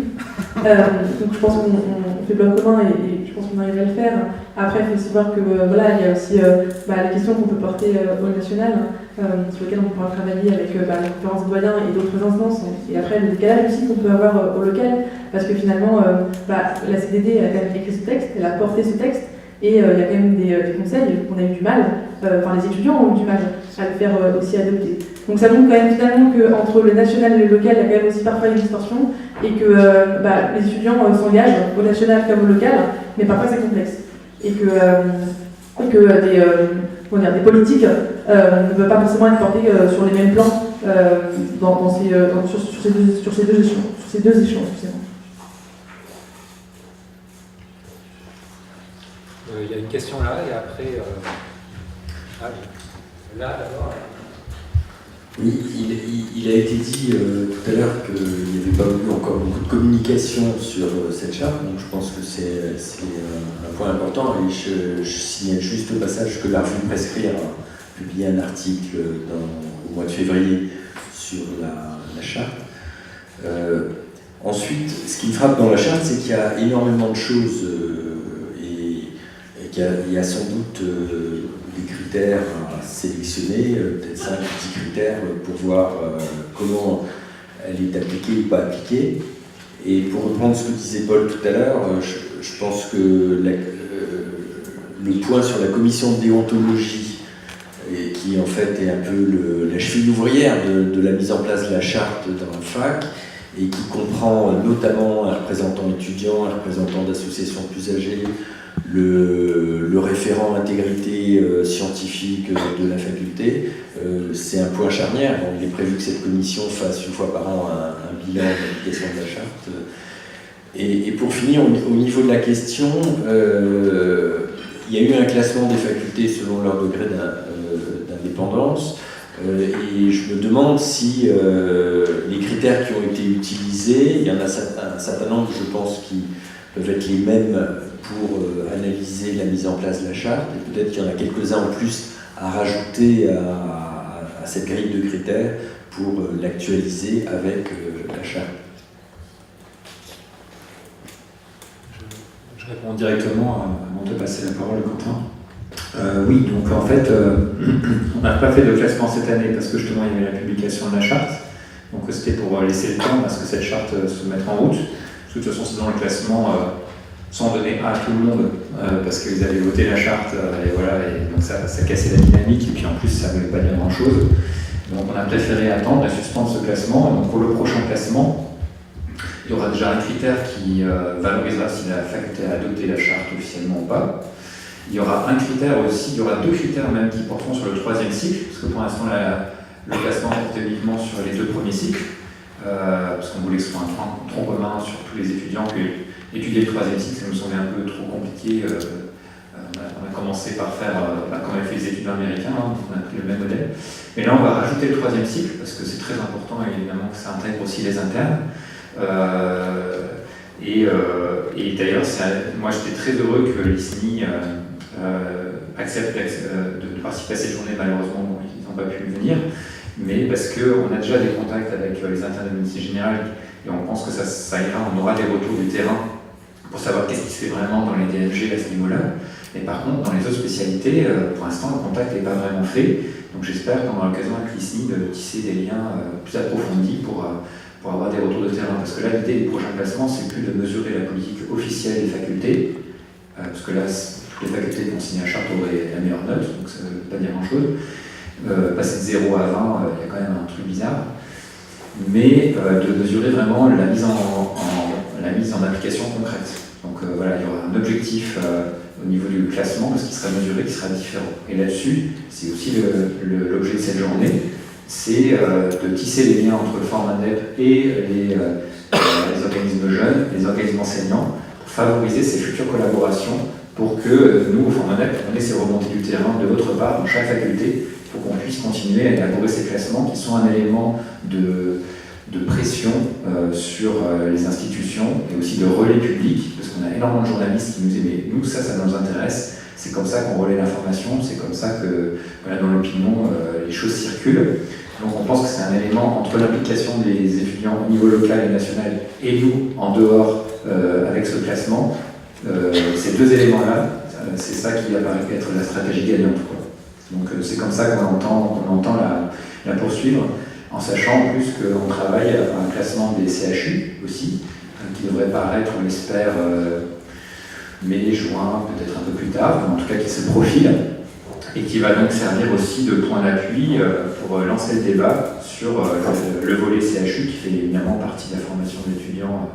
Donc je pense qu'on fait bloc commun et je pense qu'on arrive à le faire. Après, il faut aussi voir que voilà, il y a aussi les questions qu'on peut porter au national, sur lesquelles on pourra travailler avec la conférence des doyens et d'autres instances. Et après, le décalage aussi qu'on peut avoir au local, parce que finalement, la CDD a quand même écrit ce texte, elle a porté ce texte. Et il y a quand même des conseils qu'on a eu du mal, les étudiants ont eu du mal à le faire aussi adopter. Donc ça montre quand même finalement qu'entre le national et le local, il y a quand même aussi parfois une distorsion et que les étudiants s'engagent au national comme au local, mais parfois c'est complexe. Et que des politiques ne peuvent pas forcément être portées sur les mêmes plans sur ces deux échelons. Il y a une question là, et après... là, d'abord... Oui, il a été dit tout à l'heure qu'il n'y avait pas eu encore beaucoup de communication sur cette charte, donc je pense que c'est un point important, et je signale juste au passage que la revue Prescrire a publié un article au mois de février sur la charte. Ensuite, ce qui me frappe dans la charte, c'est qu'il y a énormément de choses il y a sans doute des critères à sélectionner, peut-être 5 petits critères pour voir comment elle est appliquée ou pas appliquée. Et pour reprendre ce que disait Paul tout à l'heure, je pense que le point sur la commission de déontologie, qui en fait est un peu la cheville ouvrière de la mise en place de la charte dans la fac, et qui comprend notamment un représentant étudiant, un représentant d'associations plus âgées, le référent intégrité scientifique de la faculté, c'est un point charnière. Bon, il est prévu que cette commission fasse une fois par an un bilan d'application de la charte. Et pour finir, au niveau de la question, il y a eu un classement des facultés selon leur degré d'indépendance. Et je me demande si les critères qui ont été utilisés, il y en a un certain nombre, je pense, qui peuvent être les mêmes pour analyser la mise en place de la charte, et peut-être qu'il y en a quelques-uns en plus à rajouter à cette grille de critères pour l'actualiser avec la charte. Je réponds directement avant de passer la parole à Quentin. Oui, donc en fait, on n'a pas fait de classement cette année parce que justement il y avait la publication de la charte. Donc c'était pour laisser le temps à ce que cette charte se mette en route. Parce que de toute façon, c'est dans le classement sans donner à tout le monde, parce qu'ils avaient voté la charte, et voilà, et donc ça cassait la dynamique, et puis en plus ça ne voulait pas dire grand-chose. Donc on a préféré attendre et suspendre ce classement. Et donc pour le prochain classement, il y aura déjà un critère qui valorisera si la faculté a adopté la charte officiellement ou pas. Il y aura un critère aussi, il y aura 2 critères même qui porteront sur le 3e cycle, parce que pour l'instant le classement portait uniquement sur les 2 premiers cycles, parce qu'on voulait que ce soit un tronc commun sur tous les étudiants. Puis étudier le 3e cycle, ça nous semblait un peu trop compliqué. On a commencé par faire, comme avaient fait les étudiants américains, on a pris le même modèle. Mais là, on va rajouter le 3e cycle, parce que c'est très important, évidemment, que ça intègre aussi les internes. Et d'ailleurs, moi j'étais très heureux que l'ISNI accepte de participer à cette journée. Malheureusement, bon, ils n'ont pas pu venir, mais parce qu'on a déjà des contacts avec les internes de médecine générale, et on pense que ça ira, on aura des retours du terrain pour savoir qu'est-ce qui se fait vraiment dans les DMG à ce niveau-là. Mais par contre, dans les autres spécialités, pour l'instant, le contact n'est pas vraiment fait. Donc j'espère qu'on aura l'occasion avec l'ISNI de tisser des liens plus approfondis pour avoir des retours de terrain. Parce que là, l'idée du prochain classement, c'est plus de mesurer la politique officielle des facultés, parce que là, toutes les facultés qui ont signé la charte auraient la meilleure note, donc ça ne veut pas dire grand-chose. Passer de 0 à 20, il y a quand même un truc bizarre. Mais de mesurer vraiment la mise en application concrète. Donc voilà, il y aura un objectif au niveau du classement, parce qu'il sera mesuré, qui sera différent. Et là-dessus, c'est aussi l'objet de cette journée, c'est de tisser les liens entre le Formanep et les organismes jeunes, les organismes enseignants, pour favoriser ces futures collaborations, pour que nous, au Formanep, on ait ces remontées du terrain de votre part dans chaque faculté, pour qu'on puisse continuer à élaborer ces classements qui sont un élément de pression sur les institutions et aussi de relais public, parce qu'on a énormément de journalistes qui nous disent mais nous ça nous intéresse, c'est comme ça qu'on relaie l'information, c'est comme ça que voilà, dans l'opinion les choses circulent. Donc on pense que c'est un élément entre l'implication des étudiants au niveau local et national et nous en dehors avec ce classement, ces deux éléments-là, c'est ça qui apparaît être la stratégie gagnante, quoi. Donc c'est comme ça qu'on entend la poursuivre, en sachant en plus qu'on travaille à un classement des CHU aussi, qui devrait paraître, on l'espère, mai, juin, peut-être un peu plus tard, mais en tout cas qui se profile, et qui va donc servir aussi de point d'appui pour lancer le débat sur le volet CHU, qui fait évidemment partie de la formation d'étudiants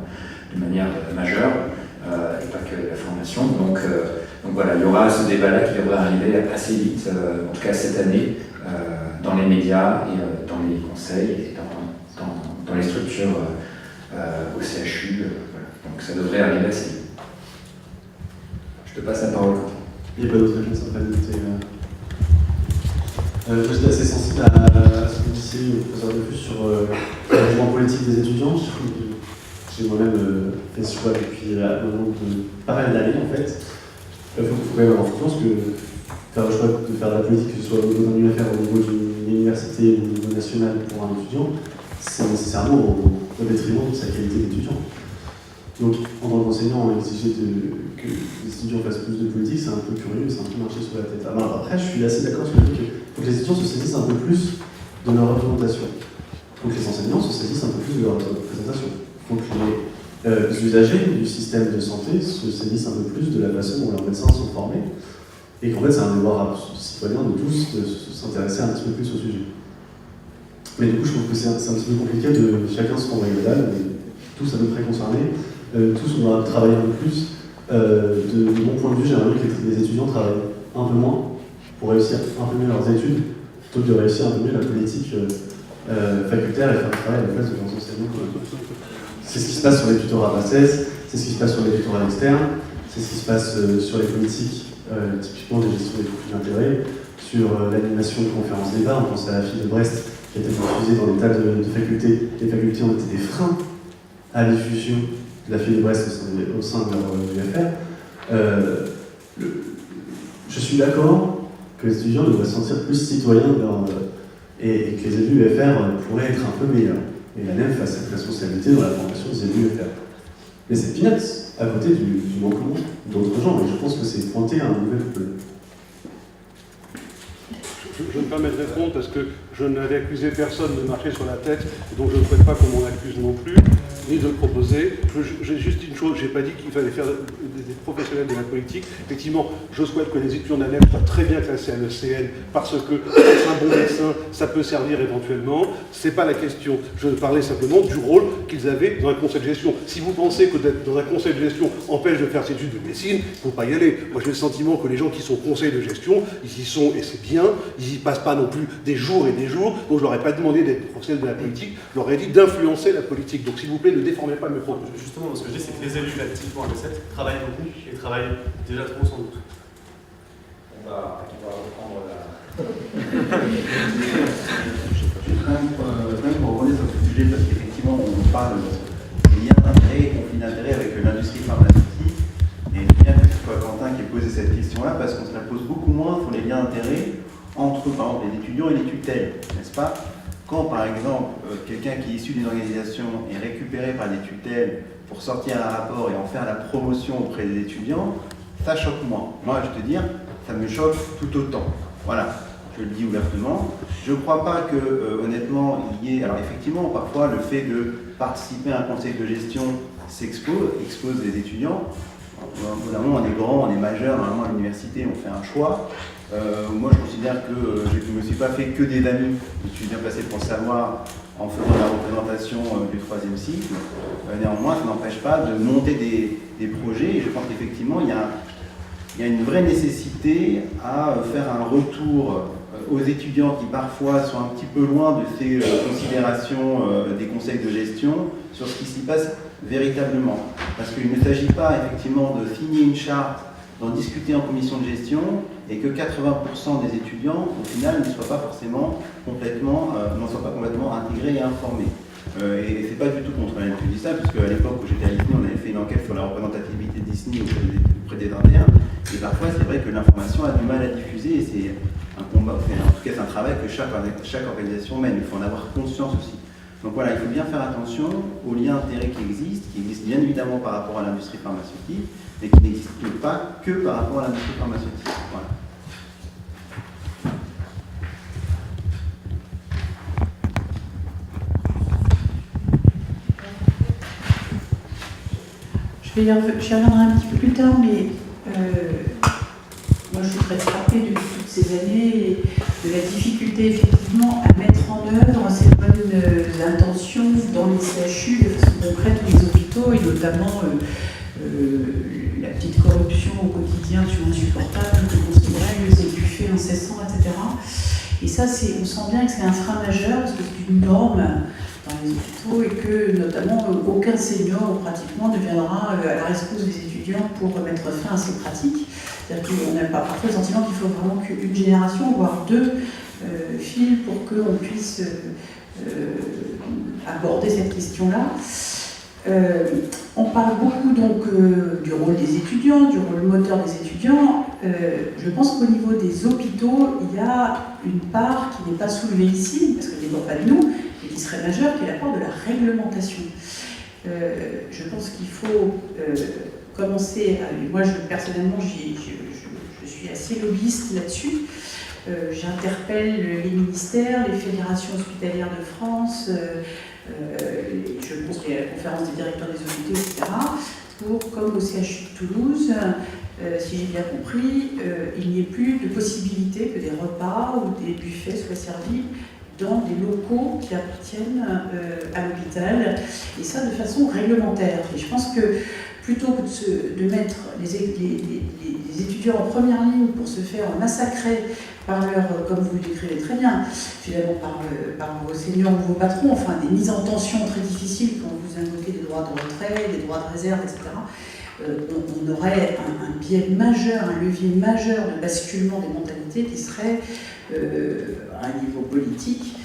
de manière majeure, et pas que la formation. Donc voilà, il y aura ce débat-là qui devrait arriver assez vite, en tout cas cette année, dans les médias et dans les conseils et dans les structures au CHU. Voilà. Donc ça devrait arriver assez vite. Je te passe la parole. Il n'y a pas d'autres réponses à ajouter. J'étais assez sensible à ce que vous disiez, professeur de plus, sur le mouvement politique des étudiants. J'ai moi-même fait ce choix depuis maintenant de pas mal d'années en fait. Il faut quand même avoir confiance que faire le choix de faire de la politique, que ce soit au niveau d'un UFR, au niveau d'une université ou au niveau national pour un étudiant, c'est nécessairement au détriment de sa qualité d'étudiant. Donc, en tant qu'enseignant, exiger que les étudiants fassent plus de politique, c'est un peu curieux, c'est un peu marcher sur la tête. Alors, après, je suis assez d'accord sur le fait qu'il faut que les étudiants se saisissent un peu plus de leur représentation. Il faut que les enseignants se saisissent un peu plus de leur représentation. Il faut que les usagers du système de santé se saisissent un peu plus de la façon dont leurs médecins sont formés. Et qu'en fait, c'est un devoir citoyen de tous de s'intéresser un petit peu plus au sujet. Mais du coup, je trouve que c'est un petit peu compliqué de chacun se prendre la médaille, tous à peu près concernés. Tous, on doit travailler un peu plus. De mon point de vue, j'aimerais que les étudiants travaillent un peu moins pour réussir un peu mieux leurs études, plutôt que de réussir un peu mieux la politique facultaire et faire le travail à la place de leurs enseignants. C'est ce qui se passe sur les tutorats PACES, c'est ce qui se passe sur les tutorats externes, c'est ce qui se passe sur les politiques, typiquement des gestions des conflits d'intérêts, sur l'animation de conférences débats. On pense à la fille de Brest qui a été diffusée dans des tas de facultés. Les facultés ont été des freins à la diffusion de la fille de Brest au sein de leur UFR. Je suis d'accord que les étudiants devraient se sentir plus citoyens et que les élus UFR pourraient être un peu meilleurs. Et la NEF a cette responsabilité dans la formation des élus UFR. Mais c'est peanuts à côté du manquement d'autres gens, et je pense que c'est pointé à un mauvais problème. Je me permets de répondre parce que je n'avais accusé personne de marcher sur la tête, et donc je ne souhaite pas qu'on m'en accuse non plus, ni de le proposer. J'ai juste une chose, je n'ai pas dit qu'il fallait faire des professionnels de la politique. Effectivement, je souhaite que les étudiants d'ANEP soient très bien classés à l'ECN, parce que être un bon médecin, ça peut servir éventuellement. Ce n'est pas la question. Je parlais simplement du rôle qu'ils avaient dans un conseil de gestion. Si vous pensez que d'être dans un conseil de gestion empêche de faire ses études de médecine, il ne faut pas y aller. Moi, j'ai le sentiment que les gens qui sont au conseil de gestion, ils y sont, et c'est bien, ils n'y passent pas non plus des jours et des jours. Donc, je ne leur ai pas demandé d'être professionnels de la politique, je leur ai dit d'influencer la politique. Donc, s'il vous plaît, ne déformez pas mes propos. Justement, ce que je dis, c'est que les élus activement à l'ESSEC travaillent beaucoup et travaillent déjà trop sans doute. On va reprendre la... Je vais quand même rebondir sur ce sujet parce qu'effectivement on parle des liens d'intérêt et conflits d'intérêt avec l'industrie pharmaceutique, et bien que ce soit Quentin qui ait posé cette question-là parce qu'on se la pose beaucoup moins sur les liens d'intérêt entre par exemple les étudiants et les tutelles, n'est-ce pas? Quand par exemple quelqu'un qui est issu d'une organisation est récupéré par des tutelles pour sortir un rapport et en faire la promotion auprès des étudiants, ça choque moins. Moi je te dire, ça me choque tout autant. Voilà. Je le dis ouvertement. Je ne crois pas que, honnêtement, il y ait... Alors effectivement, parfois, le fait de participer à un conseil de gestion expose les étudiants. Normalement, on est grand, on est majeur, normalement à l'université, on fait un choix. Moi, je considère que je ne me suis pas fait que des amis. Je suis bien placé pour savoir, en faisant la représentation du troisième cycle. Néanmoins, ça n'empêche pas de monter des projets, et je pense qu'effectivement, il y a une vraie nécessité à faire un retour aux étudiants qui parfois sont un petit peu loin de ces considérations des conseils de gestion sur ce qui s'y passe véritablement. Parce qu'il ne s'agit pas effectivement de signer une charte, d'en discuter en commission de gestion et que 80% des étudiants, au final, ne soient pas forcément complètement intégrés et informés. Et c'est pas du tout contre la je dis ça, puisque à l'époque où j'étais à Disney, on avait fait une enquête sur la représentativité de Disney auprès des Indiens, et parfois c'est vrai que l'information a du mal à diffuser, et c'est un combat, en tout cas c'est un travail que chaque organisation mène, il faut en avoir conscience aussi. Donc voilà, il faut bien faire attention aux liens d'intérêt qui existent bien évidemment par rapport à l'industrie pharmaceutique, mais qui n'existent pas que par rapport à l'industrie pharmaceutique. Voilà. J'y reviendrai un petit peu plus tard, mais moi je suis très frappée depuis toutes ces années de la difficulté effectivement à mettre en œuvre ces bonnes intentions dans les CHU de façon concrète ou les hôpitaux, et notamment la petite corruption au quotidien qui est insupportable, que considérait les buffets incessants, etc. Et ça, on sent bien que c'est un frein majeur, parce que c'est une norme dans les hôpitaux, et que notamment aucun senior pratiquement ne viendra à la rescousse des étudiants pour mettre fin à ces pratiques. C'est-à-dire qu'on a parfois le sentiment qu'il faut vraiment qu'une génération, voire deux, file pour qu'on puisse aborder cette question-là. On parle beaucoup donc du rôle des étudiants, du rôle moteur des étudiants. Je pense qu'au niveau des hôpitaux, il y a une part qui n'est pas soulevée ici, parce qu'elle ne dépend pas de nous, et qui serait majeure, qui est la part de la réglementation. Je pense qu'il faut commencer à... Moi, personnellement, je suis assez lobbyiste là-dessus. J'interpelle les ministères, les fédérations hospitalières de France, je pense qu'il y a la conférence des directeurs des hôpitaux, etc., pour, comme au CHU de Toulouse, si j'ai bien compris, il n'y ait plus de possibilité que des repas ou des buffets soient servis dans des locaux qui appartiennent à l'hôpital, et ça de façon réglementaire. Et je pense que plutôt que de mettre les étudiants en première ligne pour se faire massacrer par leur, comme vous le décrivez très bien, finalement par vos seniors ou vos patrons, enfin des mises en tension très difficiles quand vous invoquez des droits de retrait, des droits de réserve, etc., on aurait un biais majeur, un levier majeur de basculement des mentalités qui serait à un niveau politique,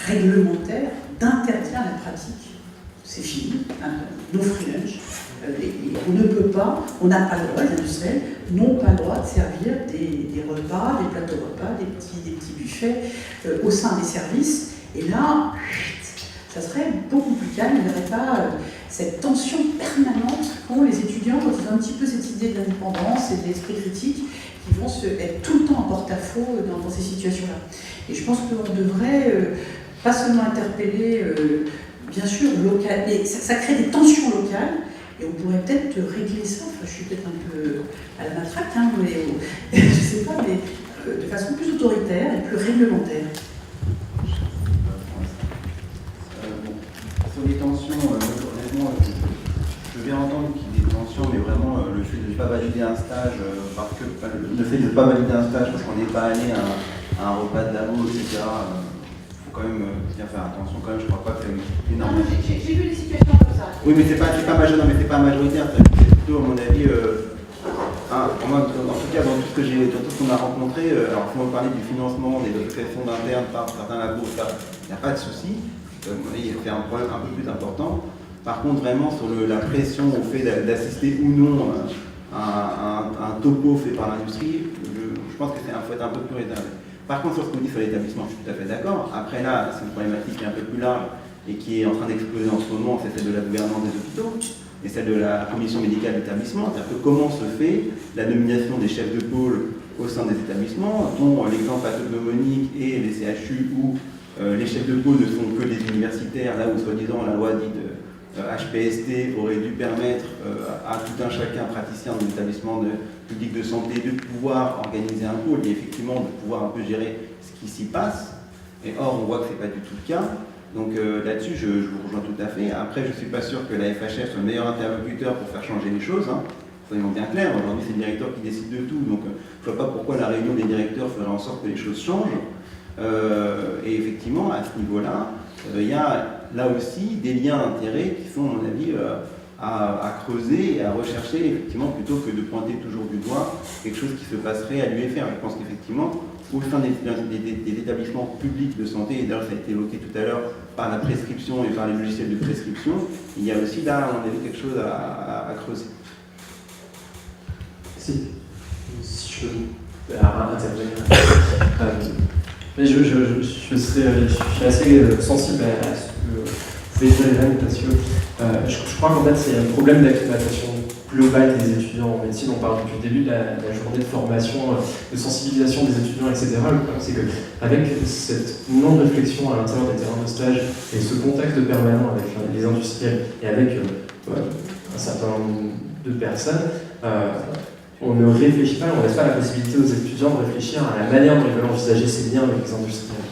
réglementaire, d'interdire la pratique. C'est fini, no free lunch. On ne peut pas, on n'a pas le droit, les industriels n'ont pas le droit de servir des repas, des plateaux repas, des petits buffets au sein des services. Et là, ça serait beaucoup plus calme, il n'y aurait pas cette tension permanente qu'ont les étudiants quand ils ont un petit peu cette idée d'indépendance et d'esprit critique, qui vont être tout le temps en porte-à-faux dans ces situations-là. Et je pense qu'on devrait pas seulement interpeller, bien sûr, local, et ça crée des tensions locales, et on pourrait peut-être régler ça, enfin, je suis peut-être un peu à la matraque, hein, mais je ne sais pas, mais de façon plus autoritaire et plus réglementaire. Sur les tensions, honnêtement, je viens entendre qu'il y ait des tensions, mais vraiment le fait de ne pas valider un stage, le fait de ne pas valider un stage parce qu'on n'est pas allé à un repas de l'amour, etc., il faut quand même bien faire attention. Quand même, je ne crois pas que c'est énorme. J'ai vu des situations comme ça. Oui, mais c'est pas majoritaire, c'est plutôt, à mon avis, en tout cas, dans tout ce qu'on a rencontré, alors il faut parler du financement, des associations d'internes par certains labos, il n'y a pas de souci. Il fait un problème un peu plus important. Par contre, vraiment, sur la pression au fait d'assister ou non à un topo fait par l'industrie, je pense qu'il faut être un peu plus réservé. Par contre, sur ce qu'on dit sur l'établissement, je suis tout à fait d'accord. Après, là, c'est une problématique qui est un peu plus large et qui est en train d'exploser en ce moment, c'est celle de la gouvernance des hôpitaux et celle de la commission médicale d'établissement. C'est-à-dire que comment se fait la nomination des chefs de pôle au sein des établissements, dont l'exemple à Monique et les CHU où les chefs de pôle ne sont que des universitaires, là où soi-disant la loi dite HPST aurait dû permettre à tout un chacun praticien dans l'établissement public de santé de pouvoir organiser un pôle et effectivement de pouvoir un peu gérer ce qui s'y passe. Et or, on voit que ce n'est pas du tout le cas. Donc là-dessus, je vous rejoins tout à fait. Après, je ne suis pas sûr que la FHF soit le meilleur interlocuteur pour faire changer les choses. Hein. Soyons bien clairs, aujourd'hui c'est le directeur qui décide de tout. Donc je ne vois pas pourquoi la réunion des directeurs ferait en sorte que les choses changent. Et effectivement, à ce niveau-là, il y a là aussi des liens d'intérêt qui sont, à mon avis, à creuser et à rechercher, effectivement, plutôt que de pointer toujours du doigt quelque chose qui se passerait à l'UFR. Je pense qu'effectivement, au sein des établissements publics de santé, et d'ailleurs ça a été évoqué tout à l'heure par la prescription et par les logiciels de prescription, il y a aussi là, à mon avis, quelque chose à creuser. Si je peux intervenir. Mais je suis assez sensible à ce que vous avez dit, Hélène, parce que je crois qu'en fait c'est un problème d'acclimatation globale des étudiants en médecine. On parle depuis le début de la journée de formation, de sensibilisation des étudiants, etc. Le problème c'est qu'avec cette non-réflexion à l'intérieur des terrains de stage et ce contact permanent avec les industriels et avec un certain nombre de personnes, on ne réfléchit pas, on ne laisse pas la possibilité aux étudiants de réfléchir à la manière dont ils veulent envisager ces liens avec les industriels.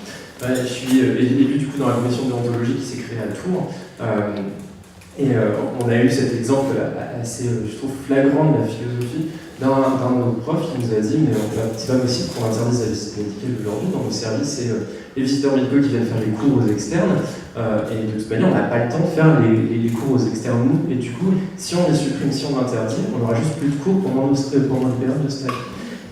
Je suis élu du coup dans la commission de déontologie qui s'est créée à Tours, et on a eu cet exemple assez, je trouve, flagrant de la philosophie d'un de nos profs qui nous a dit mais c'est pas possible qu'on interdise la visite médicale aujourd'hui dans nos services et les visiteurs médicaux qui viennent faire les cours aux externes, et de toute manière on n'a pas le temps de faire les cours aux externes nous, et du coup si on les supprime, si on interdit, on n'aura juste plus de cours pendant les périodes de stage.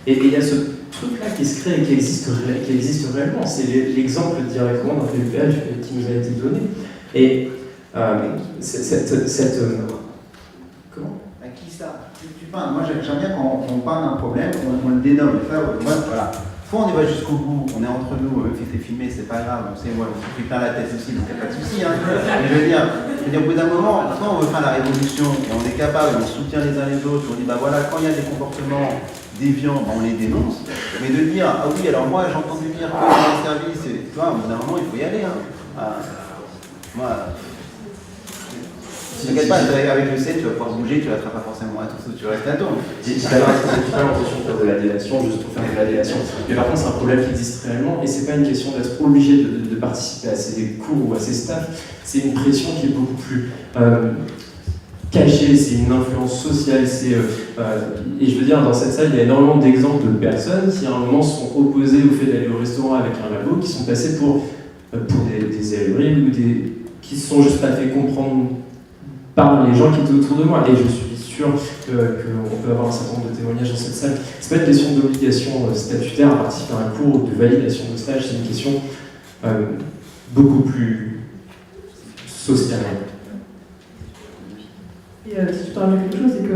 Et il y a ce truc-là qui se crée et qui existe réellement, c'est l'exemple directement d'un PUPH qui nous a été donné. Et comment à qui ça tu parles? Moi j'aime bien quand on parle d'un problème, on le dénomme. Voilà. Soit on y va jusqu'au bout, on est entre nous, même si c'est filmé, c'est pas grave, on sait, moi je me suis pris plein la tête aussi, donc il n'y a pas de souci. Hein. Mais je veux dire, au bout d'un moment, soit on veut faire la révolution, et on est capable, on soutient les uns les autres, on dit bah voilà, quand il y a des comportements déviants, bah, on les dénonce, mais de dire ah oui, alors moi j'ai entendu dire que dans les services, tu vois, au bout d'un moment il faut y aller. Hein. Moi, t'inquiète pas, avec le C, tu vas pouvoir bouger, tu ne rateras pas forcément à tout ça, tu restes à toi. J'ai pas l'impression de faire de la délation juste pour faire de la délation. Mais par contre, c'est un problème qui existe réellement et c'est pas une question d'être obligé de participer à ces cours ou à ces stages. C'est une pression qui est beaucoup plus cachée, c'est une influence sociale. Et je veux dire, dans cette salle, il y a énormément d'exemples de personnes qui à un moment sont opposées au fait d'aller au restaurant avec un labo, qui sont passées pour des aérobiles ou qui se sont juste pas fait comprendre par les gens qui étaient autour de moi. Et je suis sûr qu'on peut avoir un certain nombre de témoignages dans cette salle. C'est pas une question d'obligation statutaire à participer à un cours ou de validation de stage, c'est une question beaucoup plus sociale. Et si je te rajoute quelque chose, c'est que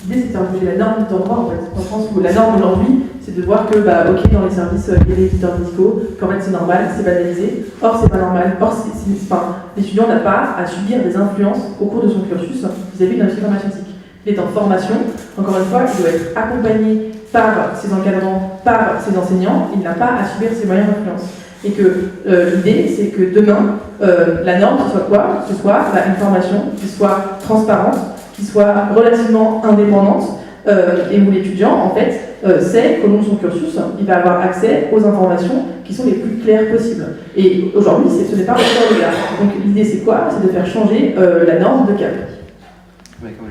l'idée c'est de faire bouger la norme du droit en fait. En France où la norme aujourd'hui, c'est de voir que ok dans les services il y a des visiteurs médicaux, qu'en fait c'est normal, c'est banalisé. Or c'est pas normal. Or l'étudiant n'a pas à subir des influences au cours de son cursus vis-à-vis de l'industrie pharmaceutique. Il est en formation, encore une fois, il doit être accompagné par ses encadrants, par ses enseignants, il n'a pas à subir ces moyens d'influence. Et que l'idée, c'est que demain, la norme, ce soit quoi? Ce soit une formation qui soit transparente, qui soit relativement indépendante, et où l'étudiant, en fait, sait qu'au long de son cursus, il va avoir accès aux informations qui sont les plus claires possibles. Et aujourd'hui, ce n'est pas le cas. Donc l'idée, c'est quoi? C'est de faire changer la norme de cap. Mais comme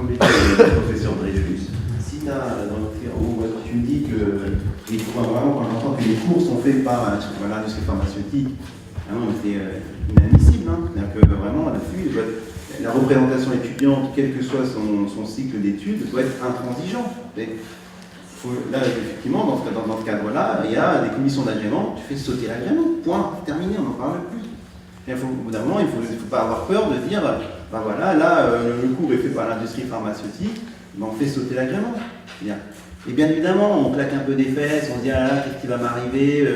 le dit le professeur Dreyfus, si tu me dis que vraiment, quand j'entends que les cours sont faits par l'industrie pharmaceutique, c'est inadmissible. Hein. C'est-à-dire que vraiment, là-dessus, la représentation étudiante, quel que soit son cycle d'études, doit être intransigeante. Là, effectivement, dans ce cadre-là, il y a des commissions d'agrément, tu fais sauter l'agrément, point, terminé, on n'en parle plus. Au bout d'un moment, il ne faut pas avoir peur de dire, voilà, là, le cours est fait par l'industrie pharmaceutique, on fait sauter l'agrément. Et bien évidemment, on claque un peu des fesses, on se dit, ah là, qu'est-ce qui va m'arriver,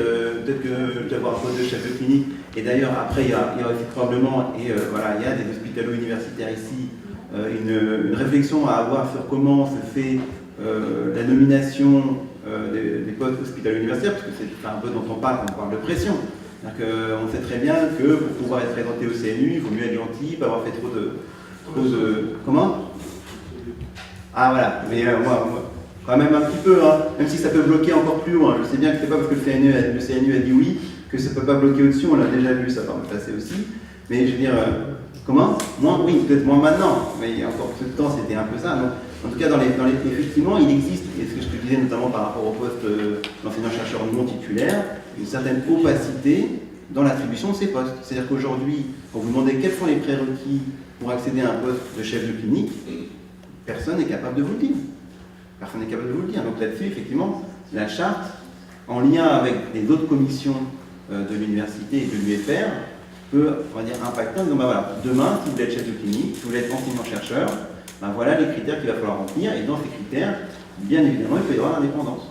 peut-être que je vais avoir un poste de chef de clinique. Et d'ailleurs, après, il y a aussi probablement, il y a des hospitalo-universitaires ici, une réflexion à avoir sur comment se fait la nomination des postes hospitalo-universitaires, parce que c'est un peu dont on parle quand on parle de pression. On sait très bien que pour pouvoir être présenté au CNU, il vaut mieux être gentil, pas avoir fait trop de comment? Ah voilà, mais moi Quand même un petit peu, hein, même si ça peut bloquer encore plus loin. Je sais bien que c'est pas parce que le CNU a dit oui que ça peut pas bloquer au-dessus, on l'a déjà vu ça par le passé aussi. Mais je veux dire, comment? Moins, oui, peut-être moins maintenant, mais il y a encore peu de temps c'était un peu ça. Donc, en tout cas, effectivement, il existe, et ce que je te disais notamment par rapport au poste d'enseignant-chercheur non titulaire, une certaine opacité dans l'attribution de ces postes. C'est-à-dire qu'aujourd'hui, quand vous demandez quels sont les prérequis pour accéder à un poste de chef de clinique, personne n'est capable de vous le dire. Personne n'est capable de vous le dire. Donc là-dessus, effectivement, la charte, en lien avec les autres commissions de l'université et de l'UFR, peut, on va dire, impacter en disant, ben voilà, demain, si vous voulez être chef de clinique, si vous voulez être enseignant-chercheur, ben voilà les critères qu'il va falloir remplir, et dans ces critères, bien évidemment, il peut y avoir l'indépendance.